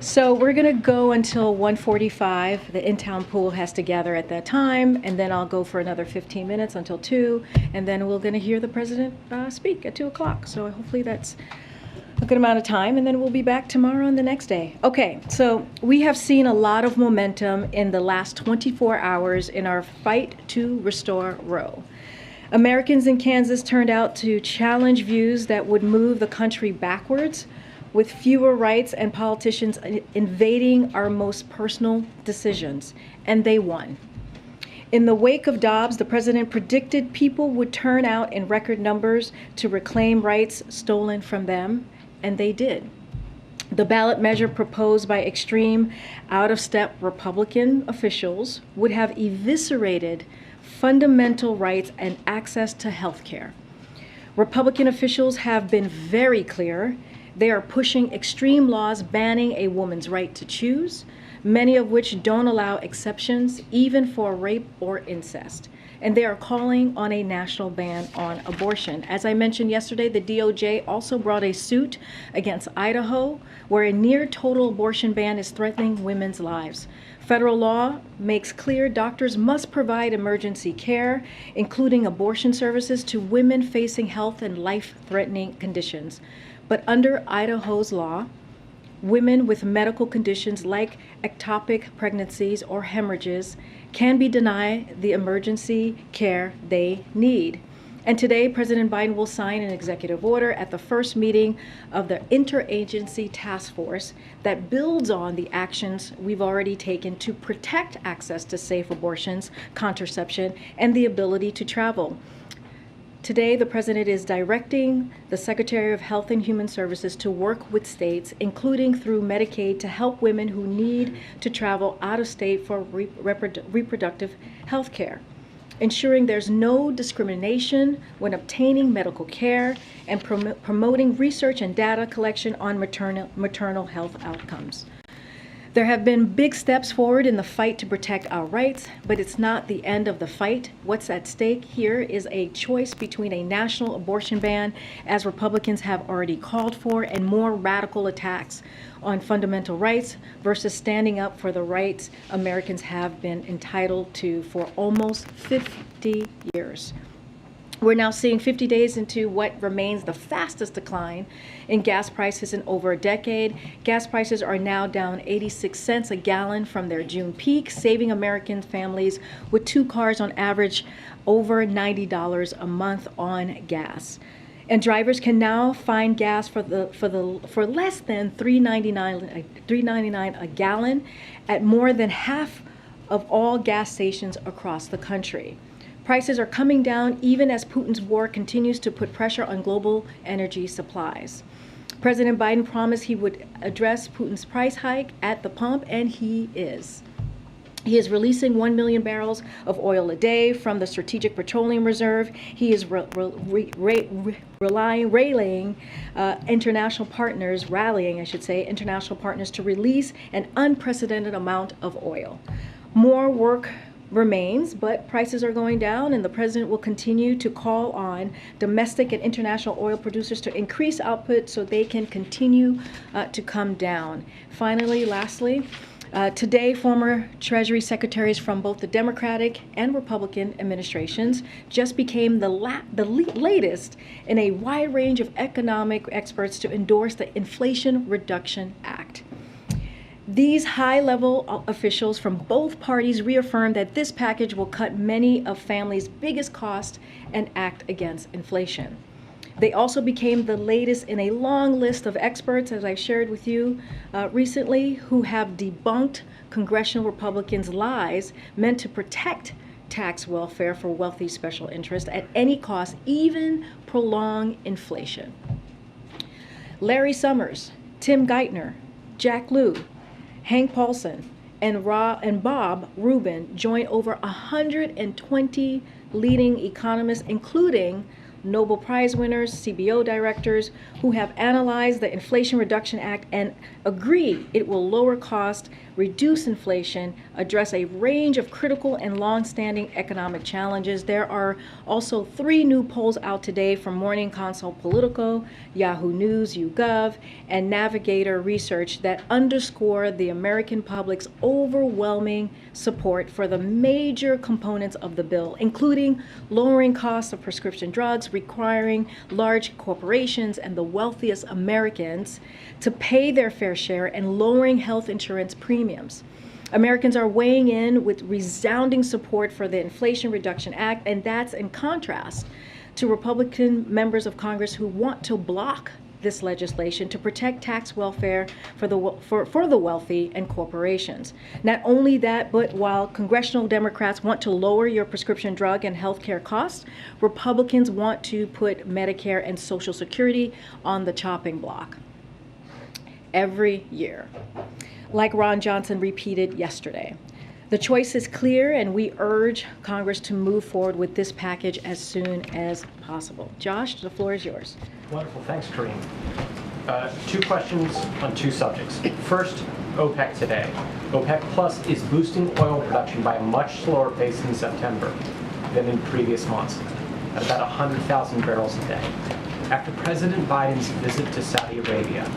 So we're going to go until 1:45. The in-town pool has to gather at that time, and then I'll go for another 15 minutes until 2, and then we're going to hear the president speak at 2 o'clock. So hopefully that's a good amount of time, and then we'll be back tomorrow and the next day. Okay, so we have seen a lot of momentum in the last 24 hours in our fight to restore Roe. Americans in Kansas turned out to challenge views that would move the country backwards, with fewer rights and politicians invading our most personal decisions, and they won. In the wake of Dobbs, the president predicted people would turn out in record numbers to reclaim rights stolen from them, and they did. The ballot measure proposed by extreme, out-of-step Republican officials would have eviscerated fundamental rights and access to health care. Republican officials have been very clear. They are pushing extreme laws banning a woman's right to choose, many of which don't allow exceptions, even for rape or incest. And they are calling on a national ban on abortion. As I mentioned yesterday, the DOJ also brought a suit against Idaho, where a near total abortion ban is threatening women's lives. Federal law makes clear doctors must provide emergency care, including abortion services, to women facing health and life-threatening conditions. But under Idaho's law, women with medical conditions like ectopic pregnancies or hemorrhages can be denied the emergency care they need. And today, President Biden will sign an executive order at the first meeting of the Interagency Task Force that builds on the actions we've already taken to protect access to safe abortions, contraception, and the ability to travel. Today, the president is directing the Secretary of Health and Human Services to work with states, including through Medicaid, to help women who need to travel out of state for reproductive health care, ensuring there's no discrimination when obtaining medical care, and promoting research and data collection on maternal health outcomes. There have been big steps forward in the fight to protect our rights, but it's not the end of the fight. What's at stake here is a choice between a national abortion ban, as Republicans have already called for, and more radical attacks on fundamental rights versus standing up for the rights Americans have been entitled to for almost 50 years. We're now seeing 50 days into what remains the fastest decline in gas prices in over a decade. Gas prices are now down 86 cents a gallon from their June peak, saving American families with 2 cars on average over $90 a month on gas. And drivers can now find gas for less than $3.99 a gallon at more than half of all gas stations across the country. Prices are coming down even as Putin's war continues to put pressure on global energy supplies. President Biden promised he would address Putin's price hike at the pump, and he is. He is releasing 1 million barrels of oil a day from the Strategic Petroleum Reserve. He is rallying international partners to release an unprecedented amount of oil. More work remains, but prices are going down, and the president will continue to call on domestic and international oil producers to increase output so they can continue to come down. Finally, lastly, today, former Treasury secretaries from both the Democratic and Republican administrations just became the latest in a wide range of economic experts to endorse the Inflation Reduction Act. These high-level officials from both parties reaffirmed that this package will cut many of families' biggest costs and act against inflation. They also became the latest in a long list of experts, as I've shared with you recently, who have debunked congressional Republicans' lies meant to protect tax welfare for wealthy special interests at any cost, even prolong inflation. Larry Summers, Tim Geithner, Jack Lew, Hank Paulson, and Bob Rubin joined over 120 leading economists, including Nobel Prize winners, CBO directors, who have analyzed the Inflation Reduction Act and agree it will lower cost, reduce inflation, address a range of critical and long-standing economic challenges. There are also 3 new polls out today from Morning Consult Politico, Yahoo News, YouGov, and Navigator Research that underscore the American public's overwhelming support for the major components of the bill, including lowering costs of prescription drugs, requiring large corporations and the wealthiest Americans to pay their fair share, and lowering health insurance premiums. Americans are weighing in with resounding support for the Inflation Reduction Act, and that's in contrast to Republican members of Congress who want to block this legislation to protect tax welfare for the wealthy and corporations. Not only that, but while congressional Democrats want to lower your prescription drug and health care costs, Republicans want to put Medicare and Social Security on the chopping block every year, like Ron Johnson repeated yesterday. The choice is clear, and we urge Congress to move forward with this package as soon as possible. Josh, the floor is yours. Wonderful. Thanks, Karine. 2 questions on 2 subjects. First, OPEC today. OPEC Plus is boosting oil production by a much slower pace in September than in previous months, at about 100,000 barrels a day. After President Biden's visit to Saudi Arabia,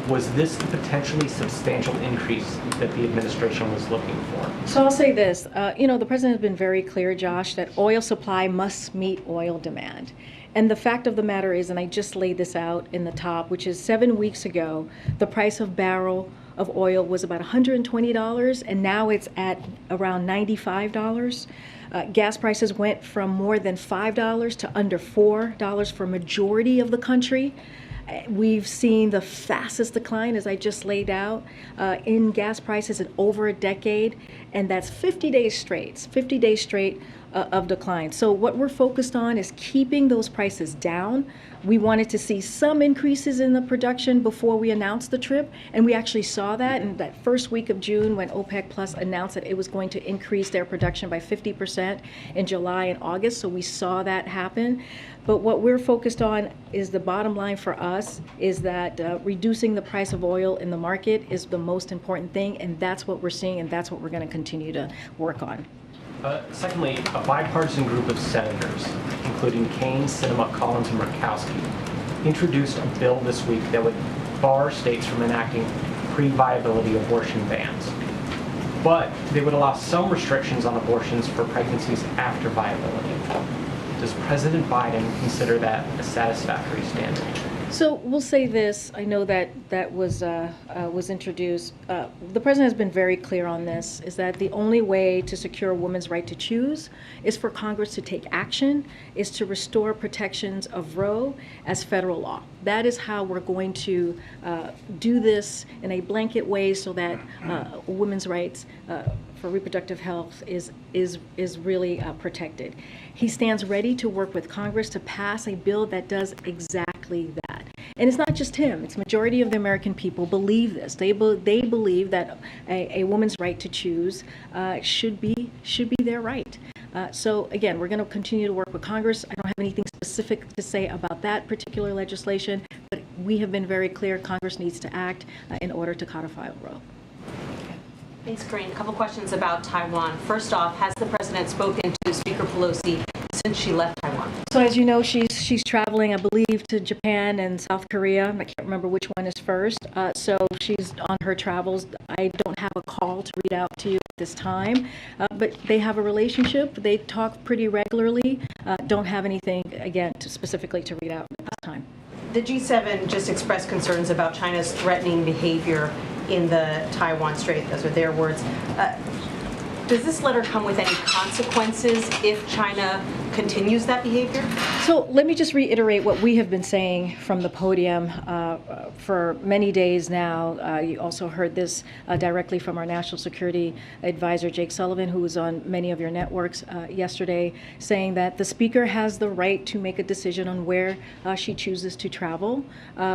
was this the potentially substantial increase that the administration was looking for? So I'll say this, the president has been very clear, Josh, that oil supply must meet oil demand. And the fact of the matter is, and I just laid this out in the top, which is 7 weeks ago, the price of barrel of oil was about $120, and now it's at around $95. Gas prices went from more than $5 to under $4 for a majority of the country. We've seen the fastest decline, as I just laid out, in gas prices in over a decade, and that's 50 days straight of decline. So what we're focused on is keeping those prices down. We wanted to see some increases in the production before we announced the trip, and we actually saw that in that first week of June when OPEC Plus announced that it was going to increase their production by 50% in July and August, so we saw that happen. But what we're focused on is the bottom line for us is that reducing the price of oil in the market is the most important thing, and that's what we're seeing, and that's what we're going to continue to work on. Secondly, a bipartisan group of senators, including Kaine, Sinema, Collins, and Murkowski, introduced a bill this week that would bar states from enacting pre-viability abortion bans. But they would allow some restrictions on abortions for pregnancies after viability. Does President Biden consider that a satisfactory standard? So we'll say this. I know that was introduced. The president has been very clear on this, is that the only way to secure a woman's right to choose is for Congress to take action, is to restore protections of Roe as federal law. That is how we're going to do this in a blanket way so that women's rights for reproductive health is really protected. He stands ready to work with Congress to pass a bill that does exactly that. And it's not just him. It's majority of the American people believe this. They believe that a woman's right to choose should be their right. So again, we're going to continue to work with Congress. I don't have anything specific to say about that particular legislation, but we have been very clear Congress needs to act in order to codify Roe. Thanks, Karine. A couple questions about Taiwan. First off, has the president spoken to Speaker Pelosi since she left Taiwan? So as you know, she's traveling, I believe, to Japan and South Korea. I can't remember which one is first. So she's on her travels. I don't have a call to read out to you at this time, but they have a relationship. They talk pretty regularly. Don't have anything, again, specifically to read out at this time. The G7 just expressed concerns about China's threatening behavior in the Taiwan Strait. Those are their words. Does this letter come with any consequences if China continues that behavior? So let me just reiterate what we have been saying from the podium for many days now. You also heard this directly from our National Security Advisor, Jake Sullivan, who was on many of your networks yesterday, saying that the Speaker has the right to make a decision on where she chooses to travel.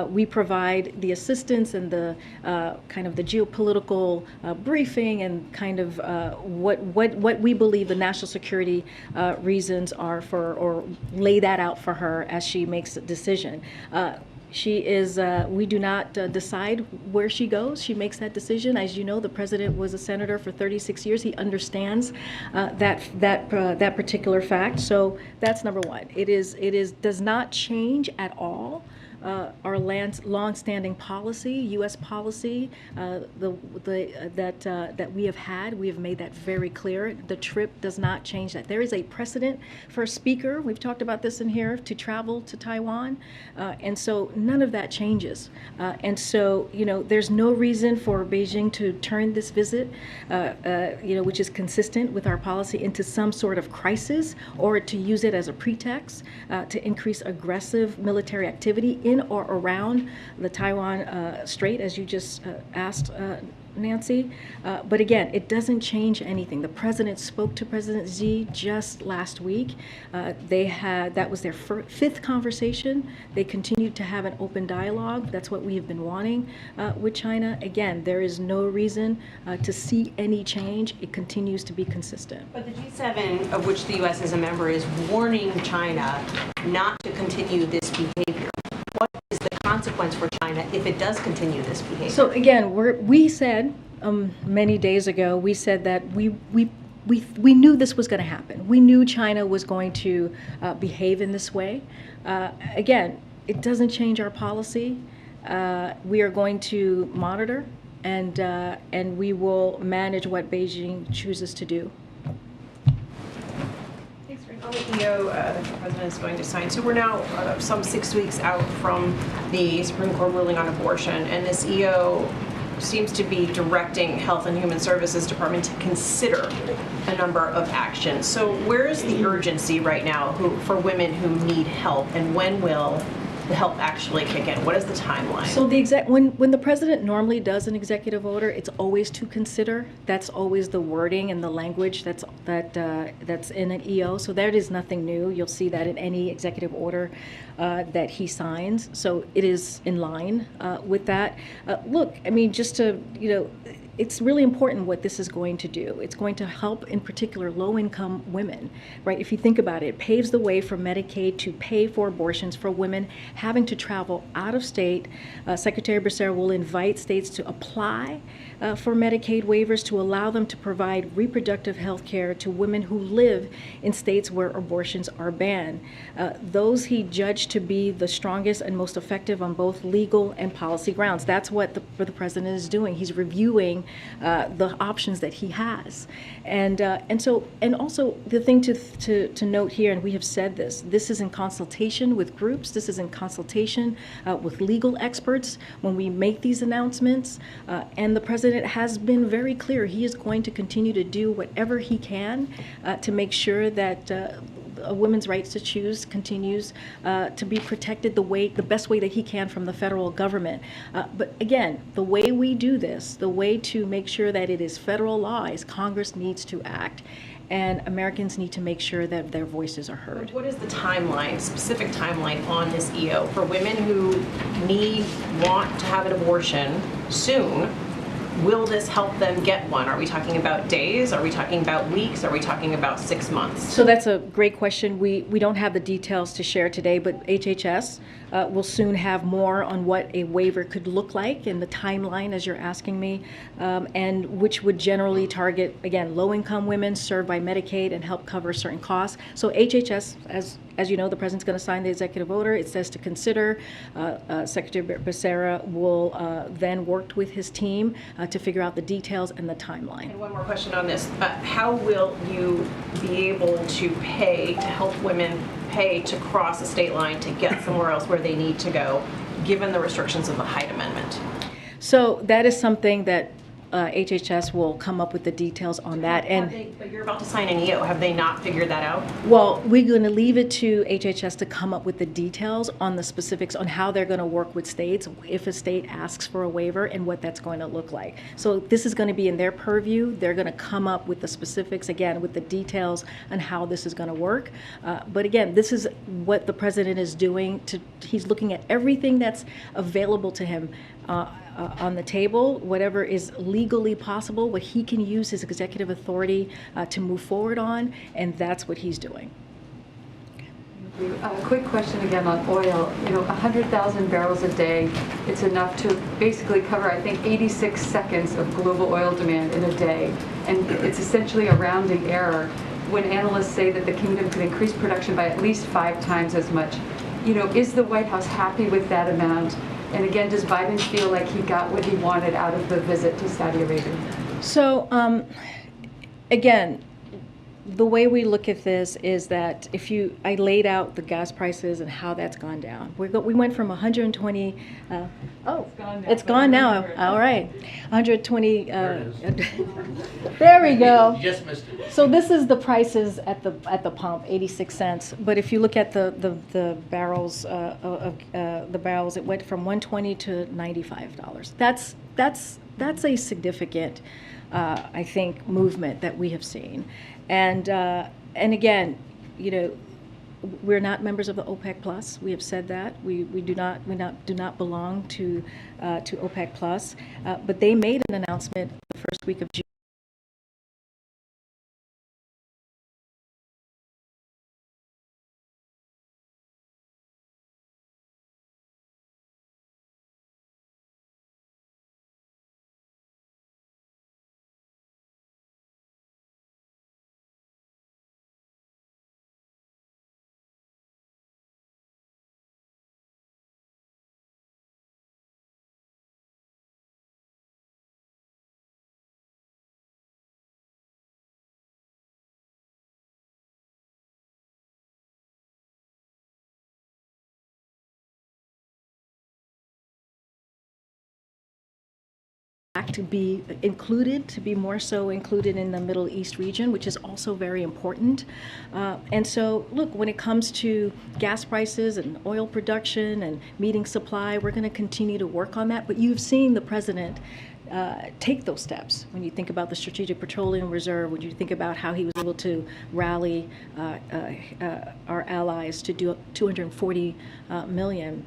We provide the assistance and the kind of the geopolitical briefing and kind of what we believe the national security reasons are for, or lay that out for her as she makes a decision. She is, we do not decide where she goes. She makes that decision. As you know, the president was a senator for 36 years. He understands that particular fact. So that's number one. It does not change at all our long-standing policy, U.S. policy, that we have had. We have made that very clear. The trip does not change that. There is a precedent for a speaker, we've talked about this in here, to travel to Taiwan, and so none of that changes. And so, there's no reason for Beijing to turn this visit, which is consistent with our policy, into some sort of crisis, or to use it as a pretext to increase aggressive military activity in or around the Taiwan Strait, as you just asked, Nancy. But again, it doesn't change anything. The president spoke to President Xi just last week. That was their fifth conversation. They continued to have an open dialogue. That's what we have been wanting with China. Again, there is no reason to see any change. It continues to be consistent. But the G7, of which the U.S. is a member, is warning China not to continue this behavior. What is the consequence for China if it does continue this behavior? So again, we said many days ago, we said that we knew this was going to happen. We knew China was going to behave in this way. Again, it doesn't change our policy. We are going to monitor, and we will manage what Beijing chooses to do. On the EO that the president is going to sign. So we're now some 6 weeks out from the Supreme Court ruling on abortion, and this EO seems to be directing Health and Human Services Department to consider a number of actions. So where is the urgency right now for women who need help, and when will the help actually kick in? What is the timeline? So when the president normally does an executive order, it's always to consider. That's always the wording and the language that's in an EO. So that is nothing new. You'll see that in any executive order that he signs. So it is in line with that. Look, I mean, just to it's really important what this is going to do. It's going to help, in particular, low-income women, right? If you think about it, it paves the way for Medicaid to pay for abortions for women having to travel out of state. Secretary Becerra will invite states to apply for Medicaid waivers to allow them to provide reproductive health care to women who live in states where abortions are banned. Those he judged to be the strongest and most effective on both legal and policy grounds. That's what the president is doing. He's reviewing the options that he has, and also the thing to note here, and we have said this is in consultation with groups. This is in consultation with legal experts when we make these announcements, and the president has been very clear. He is going to continue to do whatever he can to make sure that a woman's rights to choose continues to be protected the best way that he can from the federal government. But again, the way we do this, the way to make sure that it is federal law, is Congress needs to act, and Americans need to make sure that their voices are heard. What is the timeline, specific timeline on this EO for women who want to have an abortion soon? Will this help them get one? Are we talking about days? Are we talking about weeks? Are we talking about 6 months? So that's a great question. We don't have the details to share today, but HHS will soon have more on what a waiver could look like in the timeline, as you're asking me, and which would generally target, again, low-income women served by Medicaid and help cover certain costs. So HHS, as you know, the president's going to sign the executive order. It says to consider. Secretary Becerra will then work with his team to figure out the details and the timeline. And one more question on this. How will you be able to pay to help women pay to cross a state line to get somewhere else where they need to go, given the restrictions of the Hyde Amendment? So that is something that HHS will come up with the details on that. But you're about to sign an EO. Have they not figured that out? Well, we're going to leave it to HHS to come up with the details on the specifics on how they're going to work with states if a state asks for a waiver and what that's going to look like. So this is going to be in their purview. They're going to come up with the specifics, again, with the details on how this is going to work. But again, this is what the president is doing. He's looking at everything that's available to him on the table, whatever is legally possible, what he can use his executive authority to move forward on, and that's what he's doing. A quick question again on oil. 100,000 barrels a day, it's enough to basically cover, I think, 86 seconds of global oil demand in a day. And it's essentially a rounding error when analysts say that the kingdom could increase production by at least 5 times as much. Is the White House happy with that amount? And again, does Biden feel like he got what he wanted out of the visit to Saudi Arabia? So, again, the way we look at this is that I laid out the gas prices and how that's gone down. We went from 120. It's gone now. All right, 120. There we go. You just missed it. So this is the prices at the pump, 86 cents. But if you look at the barrels the barrels, it went from 120 to $95. That's a significant, I think, movement that we have seen. And again, we're not members of the OPEC Plus. We have said that we do not belong to OPEC Plus. But they made an announcement the first week of June. To be included, to be more so included in the Middle East region, which is also very important. And so, look, when it comes to gas prices and oil production and meeting supply, we're going to continue to work on that. But you've seen the president take those steps. When you think about the Strategic Petroleum Reserve, when you think about how he was able to rally our allies to do 240 million.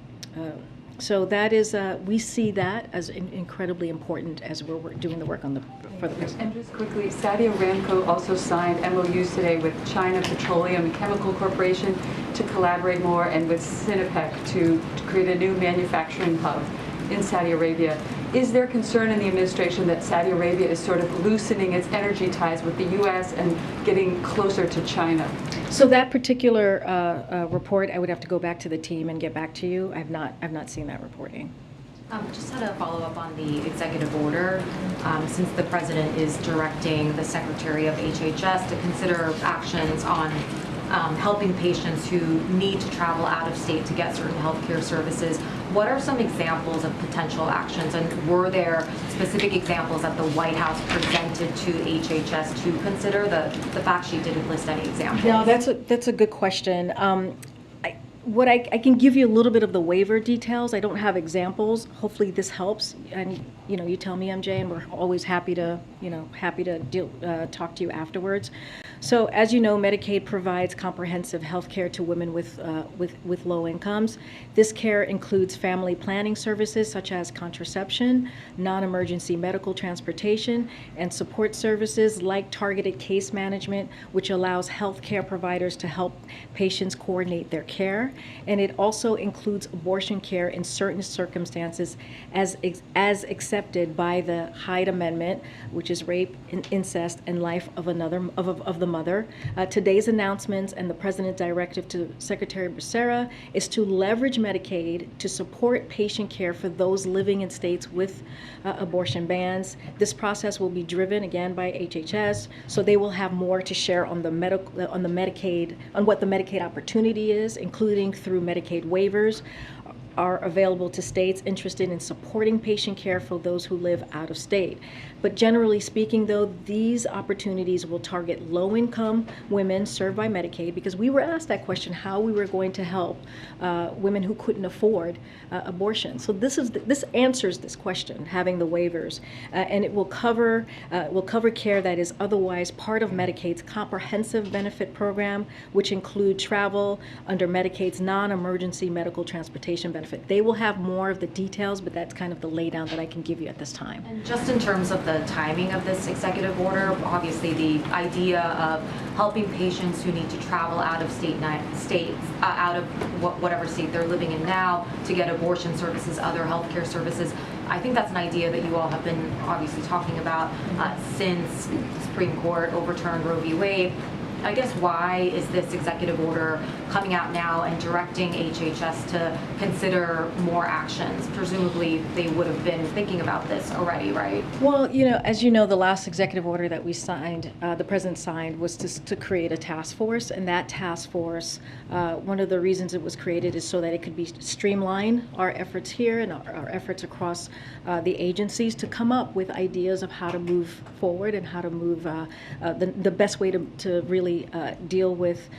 So that is, we see that as incredibly important as we're doing the work for the president. And just quickly, Saudi Aramco also signed MOUs today with China Petroleum and Chemical Corporation to collaborate more, and with Sinopec to create a new manufacturing hub in Saudi Arabia. Is there concern in the administration that Saudi Arabia is sort of loosening its energy ties with the U.S. and getting closer to China? So that particular report, I would have to go back to the team and get back to you. I've not seen that reporting. Just had a follow-up on the executive order. Since the president is directing the Secretary of HHS to consider actions on helping patients who need to travel out of state to get certain health care services, what are some examples of potential actions, and were there specific examples that the White House presented to HHS to consider? The fact sheet didn't list any examples. No, that's a good question. I can give you a little bit of the waiver details. I don't have examples. Hopefully this helps. And you tell me, MJ, and we're always happy to talk to you afterwards. So as you know, Medicaid provides comprehensive health care to women with low incomes. This care includes family planning services such as contraception, non-emergency medical transportation, and support services like targeted case management, which allows health care providers to help patients coordinate their care. And it also includes abortion care in certain circumstances as accepted by the Hyde Amendment, which is rape, incest, and life of the mother. Today's announcements and the President's directive to Secretary Becerra is to leverage Medicaid to support patient care for those living in states with abortion bans. This process will be driven again by HHS, so they will have more to share on what the Medicaid opportunity is, including through Medicaid waivers are available to states interested in supporting patient care for those who live out of state. But generally speaking, though, these opportunities will target low-income women served by Medicaid, because we were asked that question, how we were going to help women who couldn't afford abortion. So this answers this question, having the waivers, and it will cover care that is otherwise part of Medicaid's comprehensive benefit program, which include travel under Medicaid's non-emergency medical transportation benefit. They will have more of the details, but that's kind of the laydown that I can give you at this time. And just in terms of the timing of this executive order, obviously the idea of helping patients who need to travel out of out of whatever state they're living in now to get abortion services, other healthcare services, I think that's an idea that you all have been obviously talking about since the Supreme Court overturned Roe v. Wade. I guess why is this executive order coming out now and directing HHS to consider more actions? Presumably they would have been thinking about this already, right? Well, as you know, the last executive order that we signed, the president signed, was to create a task force. And that task force, one of the reasons it was created is so that it could be streamline our efforts here and our efforts across the agencies to come up with ideas of how to move forward and how to move the best way to really deal with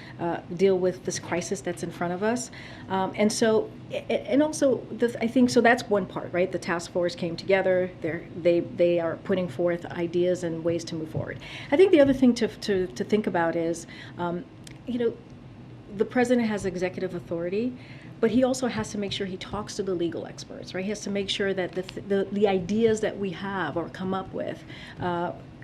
this crisis that's in front of us, and also I think so. That's one part, right? The task force came together. They are putting forth ideas and ways to move forward. I think the other thing to think about is, the president has executive authority, but he also has to make sure he talks to the legal experts, right? He has to make sure that the ideas that we have or come up with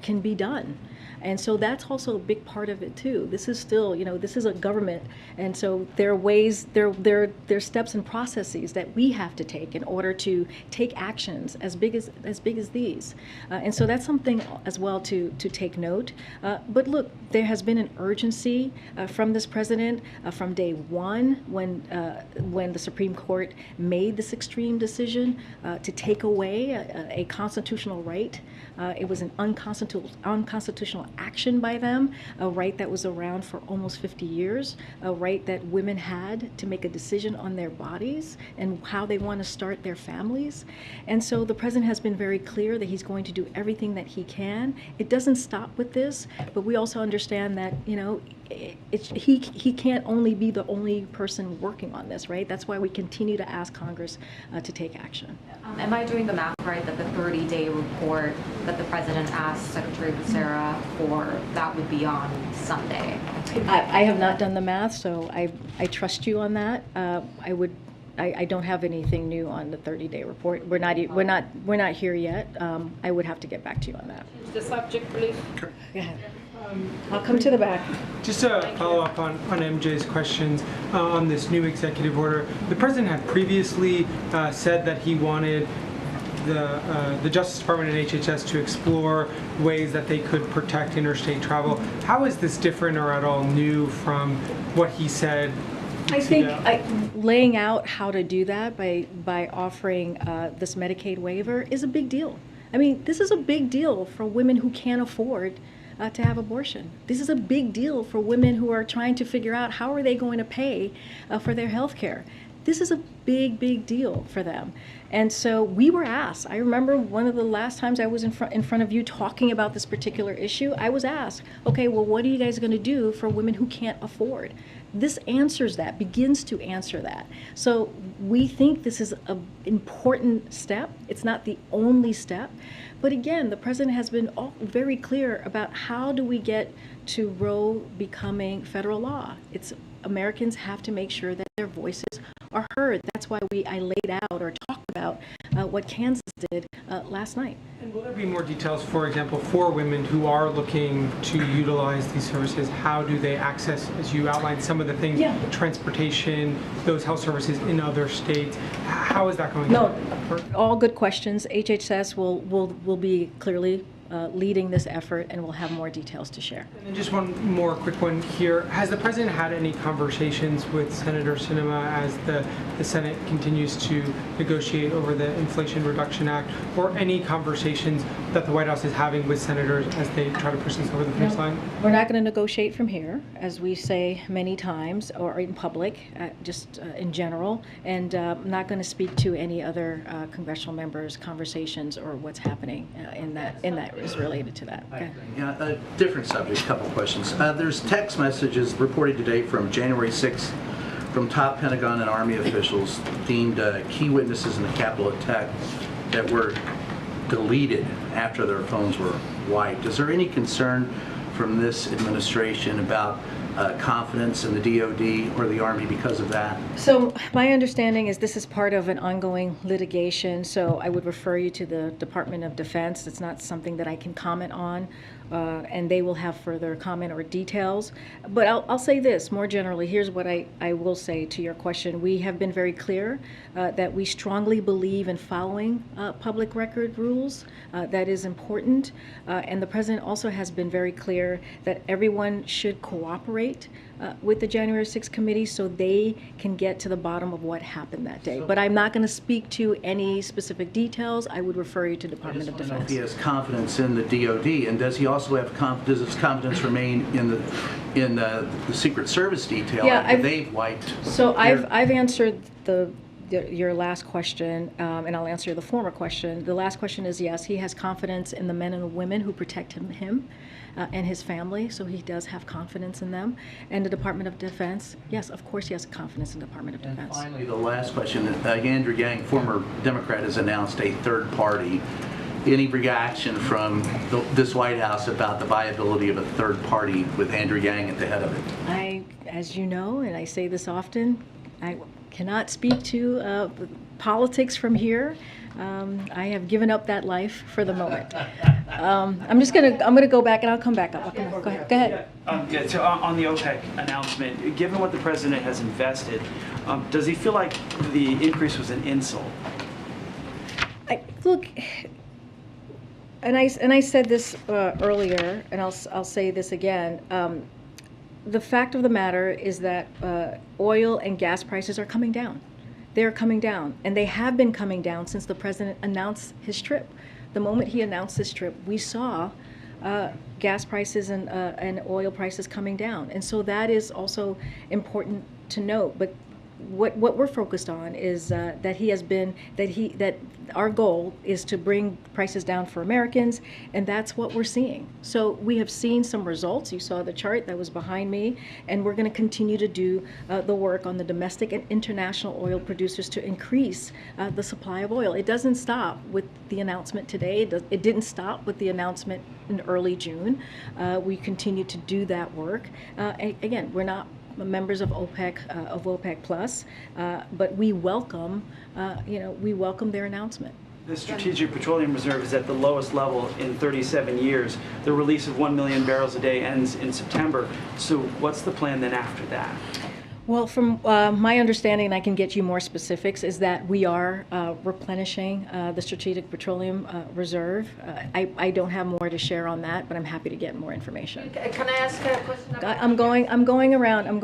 can be done. And so that's also a big part of it too. This is still, this is a government, and so there are ways, there are steps and processes that we have to take in order to take actions as big as these. And so that's something as well to take note. But look, there has been an urgency from this president from day one when the Supreme Court made this extreme decision to take away a constitutional right. It was an unconstitutional action by them, a right that was around for almost 50 years, a right that women had to make a decision on their bodies and how they want to start their families. And so the president has been very clear that he's going to do everything that he can. It doesn't stop with this, but we also understand that, he can't only be the only person working on this, right? That's why we continue to ask Congress to take action. Am I doing the math right that the 30-day report that the president asked Secretary Becerra for, that would be on Sunday? I have not done the math, so I trust you on that. I don't have anything new on the 30-day report. We're not here yet. I would have to get back to you on that. The subject, please. Go ahead. I'll come to the back. Just to follow up on MJ's questions on this new executive order, the president had previously said that he wanted the Justice Department and HHS to explore ways that they could protect interstate travel. How is this different or at all new from what he said? I think laying out how to do that by offering this Medicaid waiver is a big deal. I mean, this is a big deal for women who can't afford to have abortion. This is a big deal for women who are trying to figure out how are they going to pay for their health care. This is a big deal for them. And so we were asked, I remember one of the last times I was in front of you talking about this particular issue, I was asked, okay, well, what are you guys going to do for women who can't afford? This answers that, begins to answer that. So we think this is an important step. It's not the only step. But again, the president has been very clear about how do we get to Roe becoming federal law. Americans have to make sure that their voices are heard. That's why I laid out or talked about what Kansas did last night. And will there be more details, for example, for women who are looking to utilize these services? How do they access, as you outlined, some of the things, transportation, those health services in other states? How is that going to work? All good questions. HHS will be clearly leading this effort, and we'll have more details to share. And then just one more quick one here. Has the president had any conversations with Senator Sinema as the Senate continues to negotiate over the Inflation Reduction Act, or any conversations that the White House is having with senators as they try to push this over the finish line? We're not going to negotiate from here, as we say many times, or in public, just in general, and I'm not going to speak to any other congressional members' conversations or what's happening in that is related to that. Okay. Yeah, a different subject, a couple questions. There's text messages reported today from January 6th from top Pentagon and Army officials deemed key witnesses in the Capitol attack that were deleted after their phones were wiped. Is there any concern from this administration about confidence in the DOD or the Army because of that? So my understanding is this is part of an ongoing litigation, so I would refer you to the Department of Defense. It's not something that I can comment on, and they will have further comment or details. But I'll say this more generally. Here's what I will say to your question. We have been very clear that we strongly believe in following public record rules. That is important. And the President also has been very clear that everyone should cooperate with the January 6th committee so they can get to the bottom of what happened that day. But I'm not going to speak to any specific details. I would refer you to Department of I just want to know if Defense. he has confidence in the DOD, and does he also have does his confidence remain in the Secret Service detail Yeah, after they've wiped? So their- I've answered your last question, and I'll answer the former question. The last question is yes, he has confidence in the men and the women who protect him and his family, so he does have confidence in them. And the Department of Defense, yes, of course he has confidence in the Department of And Defense. finally, the last question. Andrew Yang, former Democrat, has announced a third party. Any reaction from this White House about the viability of a third party with Andrew Yang at the head of it? As you know, and I say this often, I cannot speak to politics from here. I have given up that life for the moment. I'm gonna go back and I'll come back up. Okay, go ahead. Yeah, so on the OPEC announcement, given what the president has invested, does he feel like the increase was an insult? Look, and I said this earlier, and I'll say this again. The fact of the matter is that oil and gas prices are coming down. They're coming down, and they have been coming down since the president announced his trip. The moment he announced this trip, we saw gas prices and oil prices coming down, and so that is also important to note. But what we're focused on is that our goal is to bring prices down for Americans, and that's what we're seeing. So we have seen some results. You saw the chart that was behind me, and we're going to continue to do the work on the domestic and international oil producers to increase the supply of oil. It doesn't stop with the announcement today. It didn't stop with the announcement in early June. We continue to do that work. Again, we're not members of OPEC Plus, but we welcome their announcement. The Strategic Petroleum Reserve is at the lowest level in 37 years. The release of 1 million barrels a day ends in September. So what's the plan then after that? Well, from my understanding, and I can get you more specifics, is that we are replenishing the Strategic Petroleum Reserve. I don't have more to share on that, but I'm happy to get more information. Can I ask a question? I'm going around.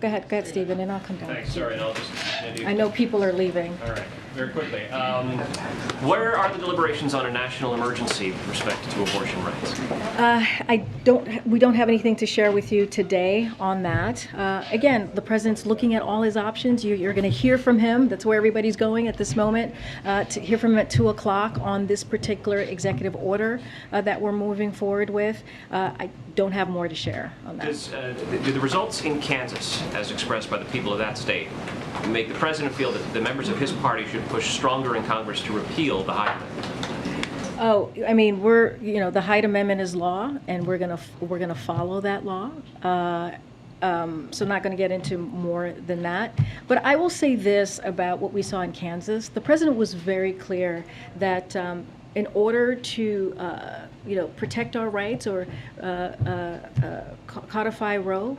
Go ahead, Stephen, and I'll come down. Thanks, sorry, and I'll just maybe... I know people are leaving. All right, very quickly. Where are the deliberations on a national emergency with respect to abortion rights? We don't have anything to share with you today on that. Again, the president's looking at all his options. You're going to hear from him. That's where everybody's going at this moment. To hear from him at 2 o'clock on this particular executive order that we're moving forward with. I don't have more to share on that. Do the results in Kansas, as expressed by the people of that state, make the president feel that the members of his party should push stronger in Congress to repeal the Hyde Amendment? Oh, I mean, the Hyde Amendment is law, and we're gonna follow that law. So not going to get into more than that. But I will say this about what we saw in Kansas. The president was very clear that in order to protect our rights or codify Roe,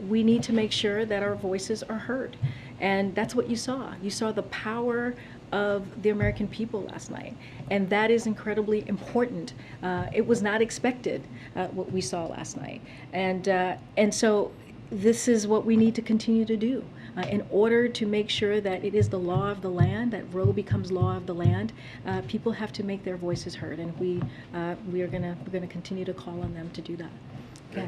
we need to make sure that our voices are heard. And that's what you saw. You saw the power of the American people last night. And that is incredibly important. It was not expected, what we saw last night. And so this is what we need to continue to do. In order to make sure that it is the law of the land, that Roe becomes law of the land, people have to make their voices heard, and we're gonna continue to call on them to do that. Okay.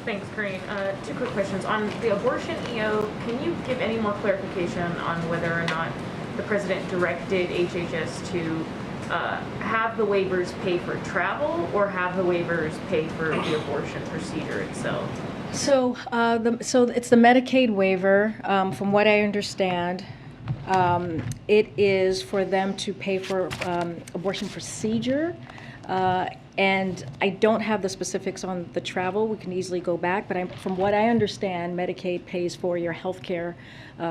Thanks, Karine. 2 quick questions. On the abortion EO, can you give any more clarification on whether or not the president directed HHS to have the waivers pay for travel or have the waivers pay for the abortion procedure itself? So, so it's the Medicaid waiver. From what I understand, it is for them to pay for abortion procedure. And I don't have the specifics on the travel. We can easily go back, but from what I understand, Medicaid pays for your health care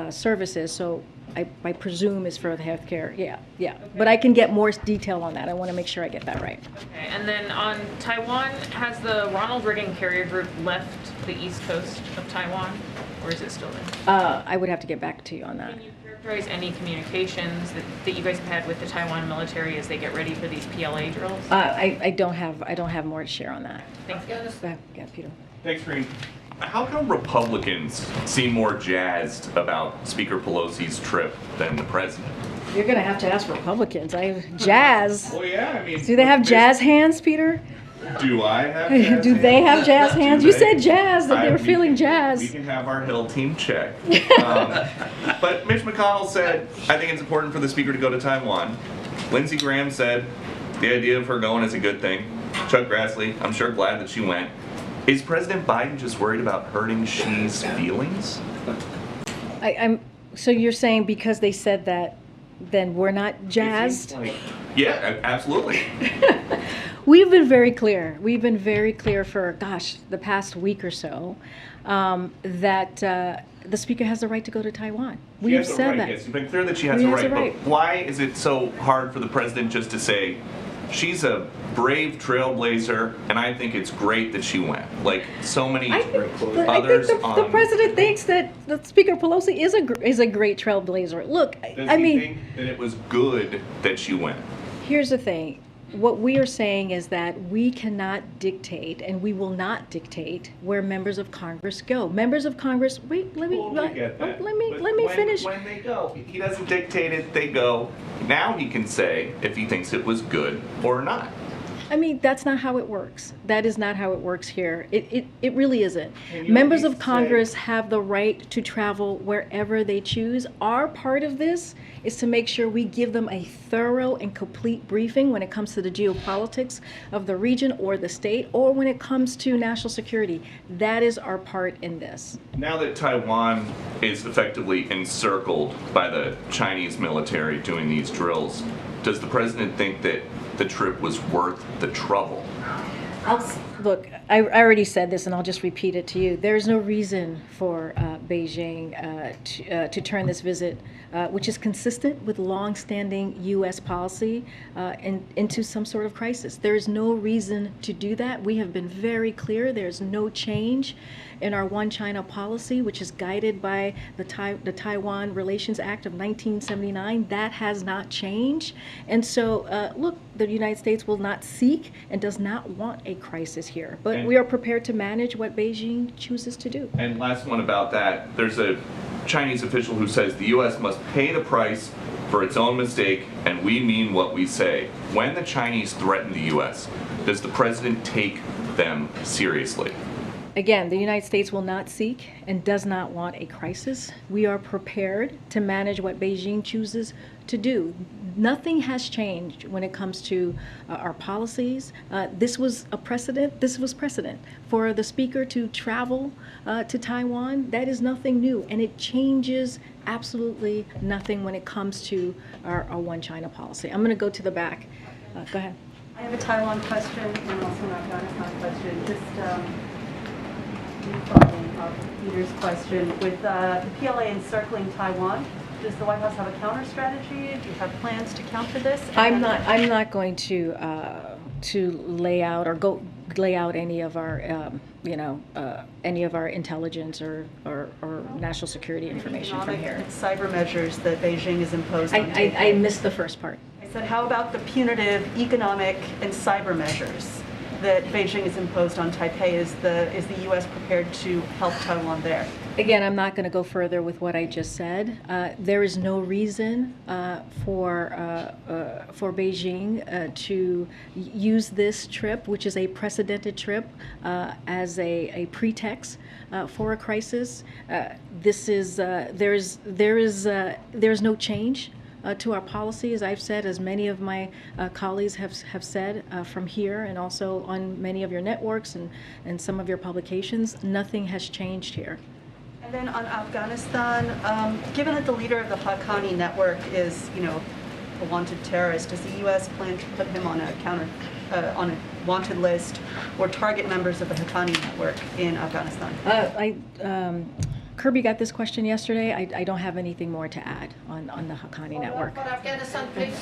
services, so I presume is for the health care. Yeah. But I can get more detail on that. I want to make sure I get that right. Okay, and then on Taiwan, has the Ronald Reagan carrier group left the east coast of Taiwan, or is it still there? I would have to get back to you on that. Can you characterize any communications that you guys have had with the Taiwan military as they get ready for these PLA drills? I don't have more to share on that. Thanks. Yeah, Peter. Thanks, Karine. How come Republicans seem more jazzed about Speaker Pelosi's trip than the president? You're going to have to ask Republicans. Jazz. Well, yeah, I mean... Do they have jazz hands, Peter? Do I have jazz Do they have jazz Do hands? You they? said jazz, that they were feeling jazz. We can have our Hill team check. But Mitch McConnell said, I think it's important for the Speaker to go to Taiwan. Lindsey Graham said, the idea of her going is a good thing. Chuck Grassley, I'm sure glad that she went. Is President Biden just worried about hurting Xi's feelings? So you're saying because they said that, then we're not jazzed? Yeah, absolutely. We've been very clear. We've been very clear for, the past week or so, that the Speaker has the right to go to Taiwan. We've said that. Yes, you've been clear that she has the right. But why is it so hard for the president just to say, she's a brave trailblazer, and I think it's great that she went? Like so many others. I think the president thinks that the Speaker Pelosi is a great trailblazer. Look, Does he think that it was good that she went? Here's the thing. What we are saying is that we cannot dictate, and we will not dictate where members of Congress go. Members of Congress. Wait, let me finish. When they go, he doesn't dictate it. They go. Now he can say if he thinks it was good or not. I mean, that's not how it works. That is not how it works here. It really isn't. Members of Congress have the right to travel wherever they choose. Our part of this is to make sure we give them a thorough and complete briefing when it comes to the geopolitics of the region or the state, or when it comes to national security. That is our part in this. Now that Taiwan is effectively encircled by the Chinese military doing these drills, does the president think that the trip was worth the trouble? Look, I already said this, and I'll just repeat it to you. There's no reason for Beijing to turn this visit, which is consistent with long-standing U.S. policy, into some sort of crisis. There is no reason to do that. We have been very clear. There's no change in our One China policy, which is guided by the Taiwan Relations Act of 1979. That has not changed. And so, look, the United States will not seek and does not want a crisis here. But we are prepared to manage what Beijing chooses to do. And last one about that, there's a Chinese official who says the U.S. must pay the price for its own mistake, and we mean what we say. When the Chinese threaten the U.S., does the president take them seriously? Again, the United States will not seek and does not want a crisis. We are prepared to manage what Beijing chooses to do. Nothing has changed when it comes to our policies. This was precedent for the Speaker to travel to Taiwan. That is nothing new, and it changes absolutely nothing when it comes to our One China policy. I'm going to go to the back. Go ahead. I have a Taiwan question and also an Afghanistan question. Just following up Peter's question, with the PLA encircling Taiwan, does the White House have a counter strategy? Do you have plans to counter this? I'm not going to lay out any of our any of our intelligence or national security information from here. And cyber measures that Beijing has imposed on Taipei. I missed the first part. I said, how about the punitive economic and cyber measures that Beijing has imposed on Taipei? Is the U.S. prepared to help Taiwan there? Again, I'm not going to go further with what I just said. There is no reason for Beijing to use this trip, which is a precedented trip, as a pretext for a crisis. There's no change to our policy, as I've said, as many of my colleagues have said from here, and also on many of your networks and some of your publications. Nothing has changed here. And then on Afghanistan, given that the leader of the Haqqani network is, a wanted terrorist, does the U.S. plan to put him on a on a wanted list or target members of the Haqqani network in Afghanistan? Kirby got this question yesterday. I don't have anything more to add on the Haqqani network. Afghanistan, please.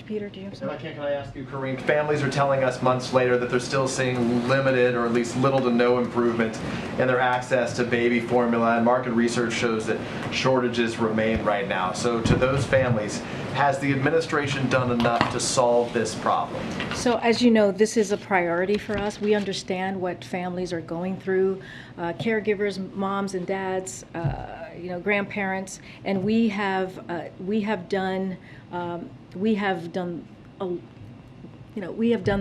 Peter, do you have something? Can I ask you, Karine? Families are telling us months later that they're still seeing limited or at least little to no improvement in their access to baby formula, and market research shows that shortages remain right now. So to those families, has the administration done enough to solve this problem? So as you know, this is a priority for us. We understand what families are going through, caregivers, moms and dads, grandparents, and we have done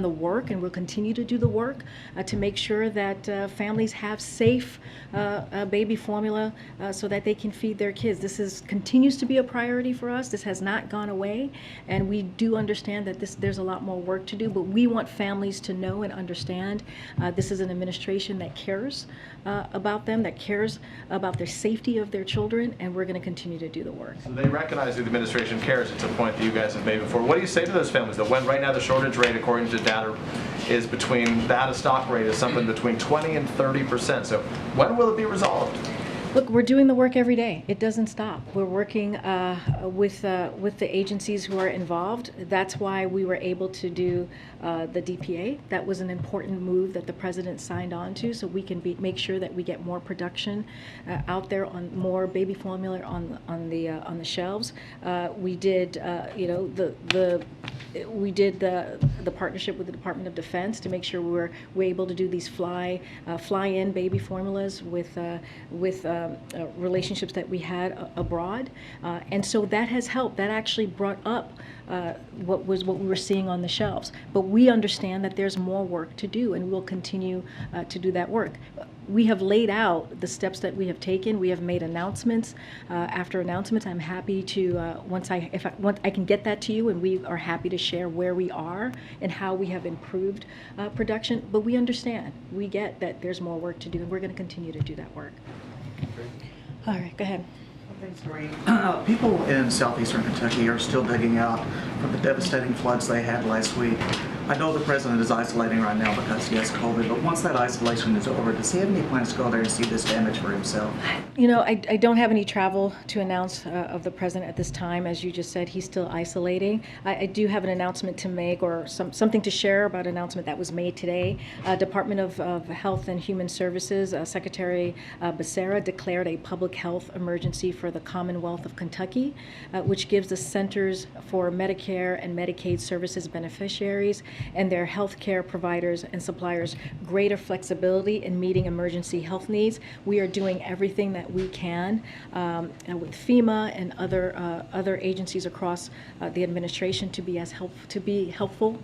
the work, and we'll continue to do the work to make sure that families have safe baby formula so that they can feed their kids. This continues to be a priority for us. This has not gone away, and we do understand that there's a lot more work to do, but we want families to know and understand this is an administration that cares about them, that cares about the safety of their children, and we're going to continue to do the work. So they recognize that the administration cares. It's a point that you guys have made before. What do you say to those families that when right now the shortage rate, according to data, is between, the out-of-stock rate is something between 20 and 30%. So when will it be resolved? Look, we're doing the work every day. It doesn't stop. We're working with the agencies who are involved. That's why we were able to do the DPA. That was an important move that the president signed on to, so we can make sure that we get more production out there, on more baby formula on the shelves. We did the partnership with the Department of Defense to make sure we're able to do these fly-in baby formulas with relationships that we had abroad, and so that has helped. That actually brought up what we were seeing on the shelves. But we understand that there's more work to do, and we'll continue to do that work. We have laid out the steps that we have taken. We have made announcements after announcements. I'm happy to once I can get that to you, and we are happy to share where we are and how we have improved production. But we understand, we get that there's more work to do, and we're going to continue to do that work. All right, go ahead. Thanks, Karine. People in southeastern Kentucky are still digging out from the devastating floods they had last week. I know the president is isolating right now because he has COVID, but once that isolation is over, does he have any plans to go there and see this damage for himself? You know, I don't have any travel to announce of the president at this time. As you just said, he's still isolating. I do have an announcement to make, or something to share about an announcement that was made today. Department of Health and Human Services, Secretary Becerra declared a public health emergency for the Commonwealth of Kentucky, which gives the Centers for Medicare and Medicaid Services beneficiaries and their health care providers and suppliers greater flexibility in meeting emergency health needs. We are doing everything that we can with FEMA and other agencies across the administration to be helpful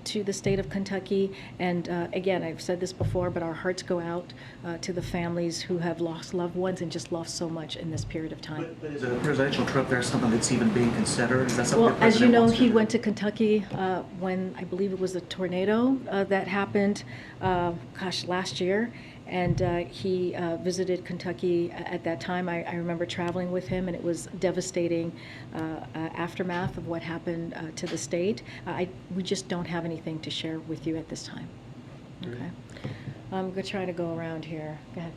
to the state of Kentucky. And again, I've said this before, but our hearts go out to the families who have lost loved ones and just lost so much in this period of time. But is a presidential trip there something that's even being considered? Is that something Well, the as you president know, wants to he do? went to Kentucky when I believe it was a tornado that happened, last year. And he visited Kentucky at that time. I remember traveling with him, and it was devastating aftermath of what happened to the state. We just don't have anything to share with you at this time. Okay. I'm going to try to go around here. Go ahead.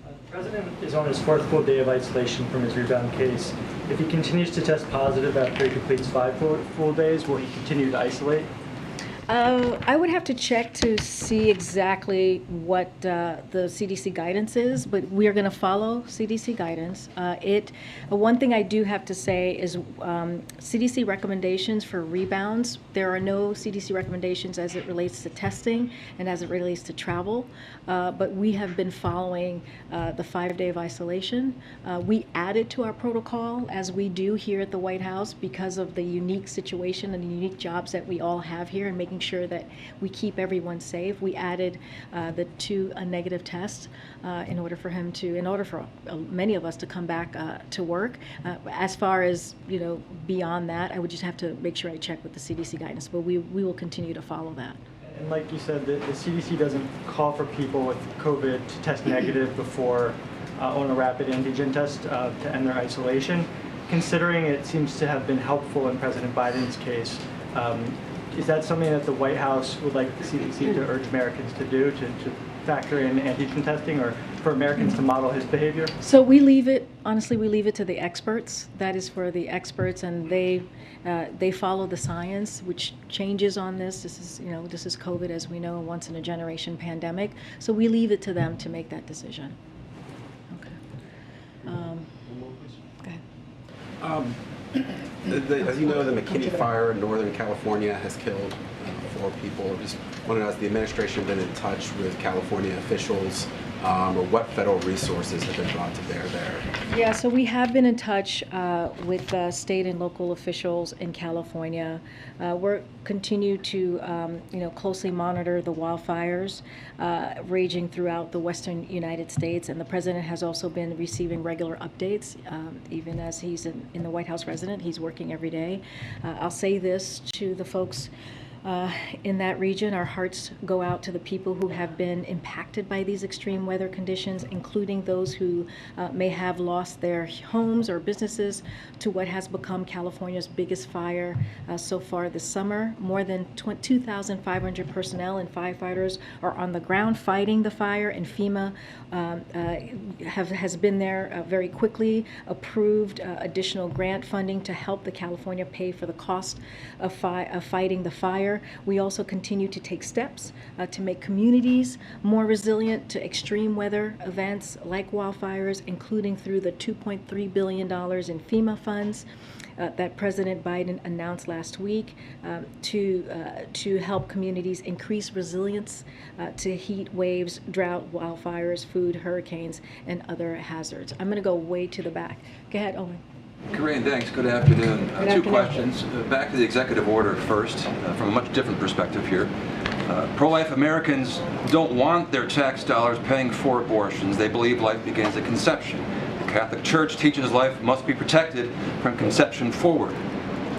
The President is on his fourth full day of isolation from his rebound case. If he continues to test positive after he completes 5 full days, will he continue to isolate? I would have to check to see exactly what the CDC guidance is, but we are going to follow CDC guidance. One thing I do have to say is CDC recommendations for rebounds. There are no CDC recommendations as it relates to testing and as it relates to travel, but we have been following the 5-day of isolation. We added to our protocol, as we do here at the White House, because of the unique situation and the unique jobs that we all have here, and making sure that we keep everyone safe. We added the 2 negative tests in order for many of us to come back to work. As far as beyond that, I would just have to make sure I check with the CDC guidance, but we will continue to follow that. And like you said, the CDC doesn't call for people with COVID to test negative before on a rapid antigen test to end their isolation. Considering it seems to have been helpful in President Biden's case, is that something that the White House would like the CDC to urge Americans to do, to factor in antigen testing, or for Americans to model his behavior? So we leave it, honestly, we leave it to the experts. That is for the experts, and they follow the science, which changes on this. This is COVID, as we know, a once in a generation pandemic. So we leave it to them to make that decision. Okay. Go ahead. As you know, the McKinney fire in Northern California has killed 4 people. I just want to know, has the administration been in touch with California officials, or what federal resources have been brought to bear there? Yeah, so we have been in touch with state and local officials in California. We're continue to closely monitor the wildfires raging throughout the western United States, and the president has also been receiving regular updates. Even as he's in the White House resident, he's working every day. I'll say this to the folks in that region: our hearts go out to the people who have been impacted by these extreme weather conditions, including those who may have lost their homes or businesses to what has become California's biggest fire so far this summer. More than 2,500 personnel and firefighters are on the ground fighting the fire, and FEMA has been there very quickly, approved additional grant funding to help the California pay for the cost of fighting the fire. We also continue to take steps to make communities more resilient to extreme weather events like wildfires, including through the $2.3 billion in FEMA funds that President Biden announced last week to help communities increase resilience to heat waves, drought, wildfires, food, hurricanes, and other hazards. I'm going to go way to the back. Go ahead, Owen. Karine, thanks. Good afternoon. Two questions. Back to the executive order first, from a much different perspective here. Pro-life Americans don't want their tax dollars paying for abortions. They believe life begins at conception. The Catholic Church teaches life must be protected from conception forward.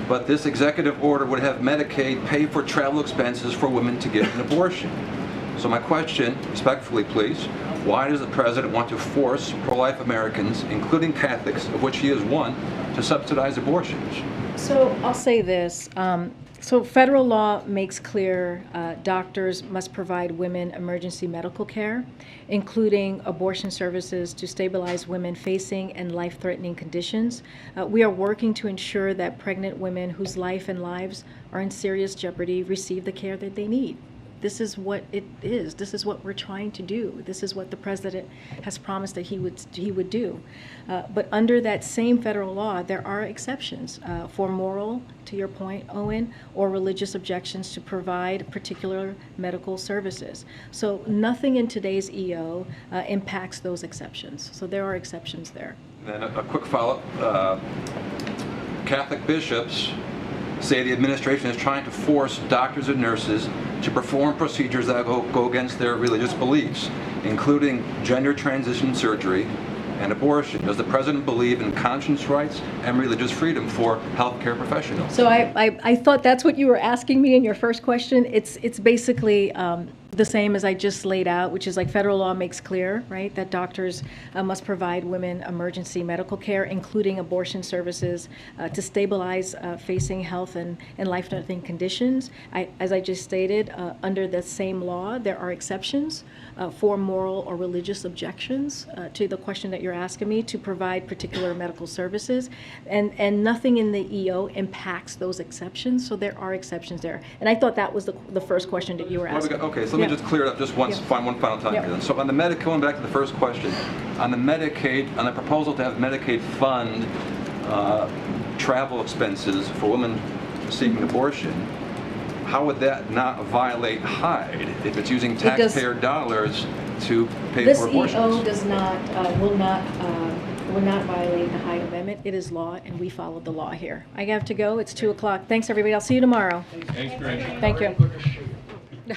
But this executive order would have Medicaid pay for travel expenses for women to get an abortion. So my question, respectfully please, why does the president want to force pro-life Americans, including Catholics, of which he is one, to subsidize abortions? So I'll say this. So federal law makes clear doctors must provide women emergency medical care, including abortion services to stabilize women facing and life-threatening conditions. We are working to ensure that pregnant women whose life and lives are in serious jeopardy receive the care that they need. This is what it is. This is what we're trying to do. This is what the president has promised that he would do. But under that same federal law, there are exceptions for moral, to your point, Owen, or religious objections to provide particular medical services. So nothing in today's EO impacts those exceptions. So there are exceptions there. Then a quick follow-up. Catholic bishops say the administration is trying to force doctors and nurses to perform procedures that go against their religious beliefs, including gender transition surgery and abortion. Does the president believe in conscience rights and religious freedom for healthcare professionals? So I thought that's what you were asking me in your first question. It's basically the same as I just laid out, which is like federal law makes clear, right, that doctors must provide women emergency medical care, including abortion services, to stabilize facing health and life-threatening conditions. As I just stated, under the same law, there are exceptions for moral or religious objections to the question that you're asking me to provide particular medical services, and nothing in the EO impacts those exceptions, so there are exceptions there. And I thought that was the first question that you were asking. Okay, so let me just clear it up just once, one final time here then. So on the going back to the first question, on the Medicaid, on the proposal to have Medicaid fund travel expenses for women seeking abortion, how would that not violate Hyde if it's using taxpayer dollars to pay for abortions? This EO does not, will not violate the Hyde Amendment. It is law, and we followed the law here. I have to go. It's 2 o'clock. Thanks, everybody. I'll see you tomorrow. Thanks, Greg. Thank you.